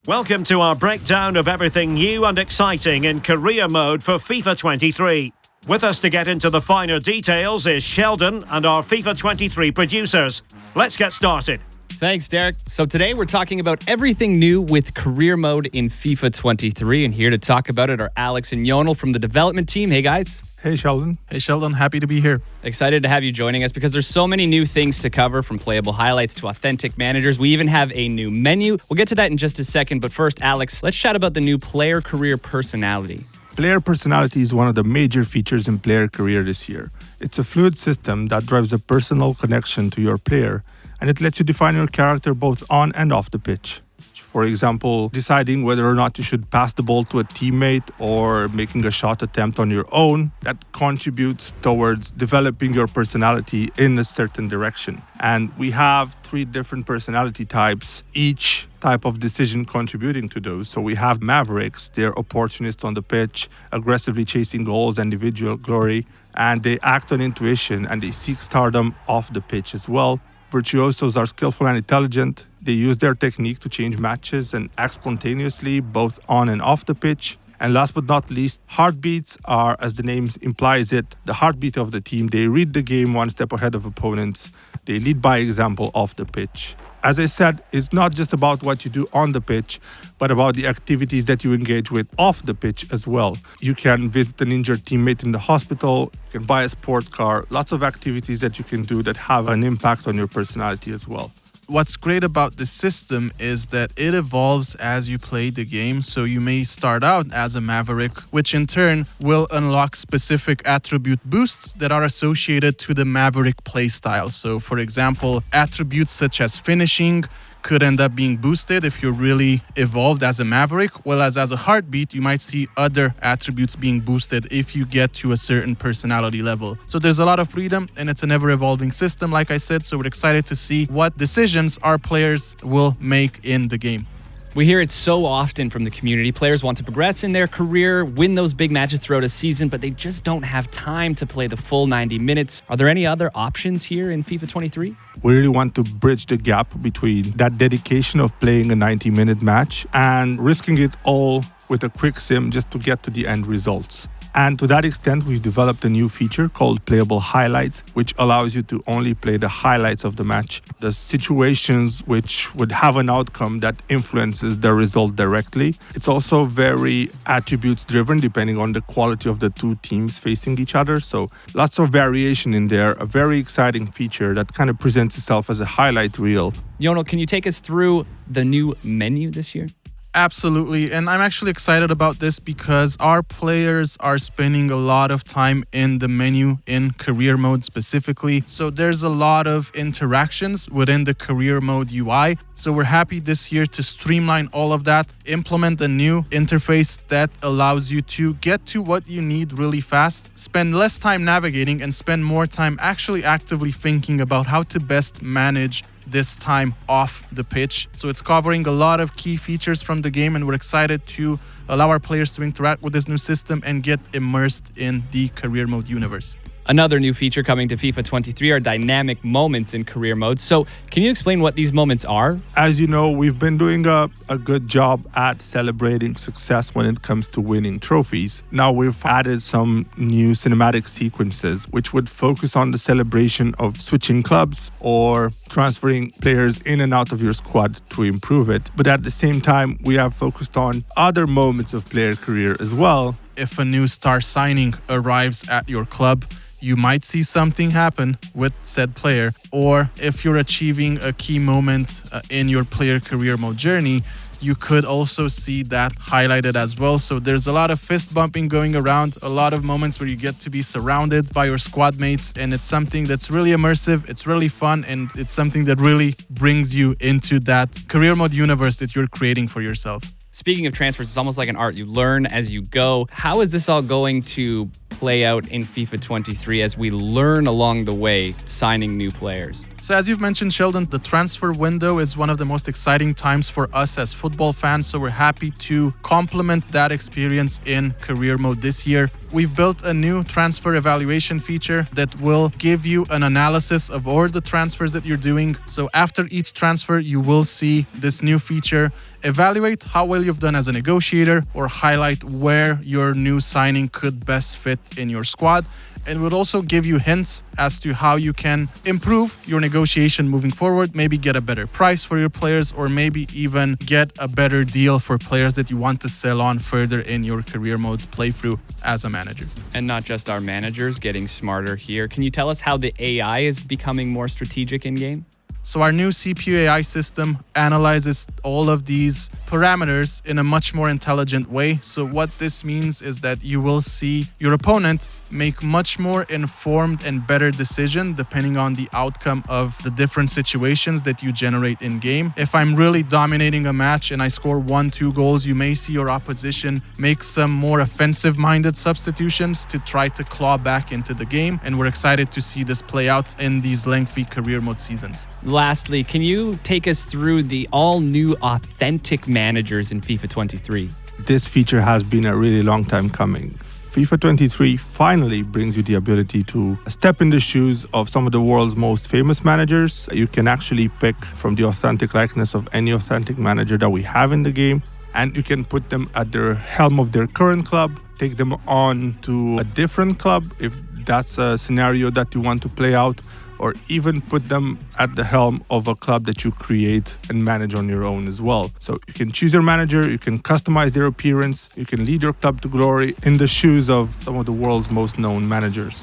Welcome to our breakdown of everything new and exciting in career mode for FIFA 23. With us to get into the finer details is Sheldon and our FIFA 23 producers. Let's get started. Thanks, Derek. So today we're talking about everything new with career mode in FIFA 23. And here to talk about it are Alex and Yonel from the development team. Hey, guys. Hey, Sheldon. Hey, Sheldon. Happy to be here. Excited to have you joining us because there's so many new things to cover, from playable highlights to authentic managers. We even have a new menu. We'll get to that in just a second. But first, Alex, let's chat about the new player career personality. Player personality is one of the major features in player career this year. It's a fluid system that drives a personal connection to your player, and it lets you define your character both on and off the pitch. For example, deciding whether or not you should pass the ball to a teammate or making a shot attempt on your own, that contributes towards developing your personality in a certain direction. And we have 3 different personality types, each type of decision contributing to those. So we have Mavericks, they're opportunists on the pitch, aggressively chasing goals and individual glory, and they act on intuition and they seek stardom off the pitch as well. Virtuosos are skillful and intelligent. They use their technique to change matches and act spontaneously, both on and off the pitch. And last but not least, heartbeats are, as the name implies it, the heartbeat of the team. They read the game one step ahead of opponents. They lead by example off the pitch. As I said, it's not just about what you do on the pitch, but about the activities that you engage with off the pitch as well. You can visit an injured teammate in the hospital, you can buy a sports car, lots of activities that you can do that have an impact on your personality as well. What's great about this system is that it evolves as you play the game. So you may start out as a Maverick, which in turn will unlock specific attribute boosts that are associated to the Maverick playstyle. So for example, attributes such as finishing could end up being boosted if you're really evolved as a Maverick, whereas as a heartbeat, you might see other attributes being boosted if you get to a certain personality level. So there's a lot of freedom, and it's an ever-evolving system, like I said, so we're excited to see what decisions our players will make in the game. We hear it so often from the community. Players want to progress in their career, win those big matches throughout a season, but they just don't have time to play the full 90 minutes. Are there any other options here in FIFA 23? We really want to bridge the gap between that dedication of playing a 90-minute match and risking it all with a quick sim just to get to the end results. And to that extent, we've developed a new feature called Playable Highlights, which allows you to only play the highlights of the match, the situations which would have an outcome that influences the result directly. It's also very attributes driven, depending on the quality of the 2 teams facing each other. So lots of variation in there, a very exciting feature that kind of presents itself as a highlight reel. Yonel, can you take us through the new menu this year? Absolutely, and I'm actually excited about this because our players are spending a lot of time in the menu in career mode specifically. So there's a lot of interactions within the career mode UI. So we're happy this year to streamline all of that, implement a new interface that allows you to get to what you need really fast, spend less time navigating, and spend more time actually actively thinking about how to best manage this time off the pitch. So it's covering a lot of key features from the game, and we're excited to allow our players to interact with this new system and get immersed in the career mode universe. Another new feature coming to FIFA 23 are dynamic moments in career mode. So can you explain what these moments are? As you know, we've been doing a good job at celebrating success when it comes to winning trophies. Now we've added some new cinematic sequences, which would focus on the celebration of switching clubs or transferring players in and out of your squad to improve it. But at the same time, we have focused on other moments of player career as well. If a new star signing arrives at your club, you might see something happen with said player. Or if you're achieving a key moment in your player career mode journey, you could also see that highlighted as well. So there's a lot of fist bumping going around, a lot of moments where you get to be surrounded by your squad mates, and it's something that's really immersive, it's really fun, and it's something that really brings you into that career mode universe that you're creating for yourself. Speaking of transfers, it's almost like an art. You learn as you go. How is this all going to play out in FIFA 23 as we learn along the way signing new players? So as you've mentioned, Sheldon, the transfer window is one of the most exciting times for us as football fans. So we're happy to complement that experience in career mode this year. We've built a new transfer evaluation feature that will give you an analysis of all the transfers that you're doing. So after each transfer, you will see this new feature evaluate how well you've done as a negotiator or highlight where your new signing could best fit in your squad. It would also give you hints as to how you can improve your negotiation moving forward, maybe get a better price for your players, or maybe even get a better deal for players that you want to sell on further in your career mode playthrough as a manager. And not just our managers getting smarter here. Can you tell us how the AI is becoming more strategic in-game? So our new CPU AI system analyzes all of these parameters in a much more intelligent way. So what this means is that you will see your opponent make much more informed and better decision depending on the outcome of the different situations that you generate in game. If I'm really dominating a match and I score 1-2 goals, you may see your opposition make some more offensive-minded substitutions to try to claw back into the game, and we're excited to see this play out in these lengthy career mode seasons. Lastly, can you take us through the all-new authentic managers in FIFA 23? This feature has been a really long time coming. FIFA 23 finally brings you the ability to step in the shoes of some of the world's most famous managers. You can actually pick from the authentic likeness of any authentic manager that we have in the game, and you can put them at the helm of their current club, take them on to a different club if that's a scenario that you want to play out, or even put them at the helm of a club that you create and manage on your own as well. So you can choose your manager, you can customize their appearance, you can lead your club to glory in the shoes of some of the world's most known managers.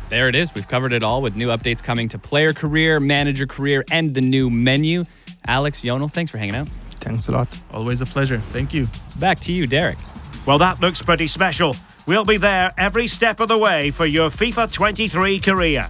There it is. We've covered it all with new updates coming to player career, manager career, and the new menu. Alex, Jonel, thanks for hanging out. Thanks a lot. Always a pleasure. Thank you. Back to you, Derek. Well, that looks pretty special. We'll be there every step of the way for your FIFA 23 career.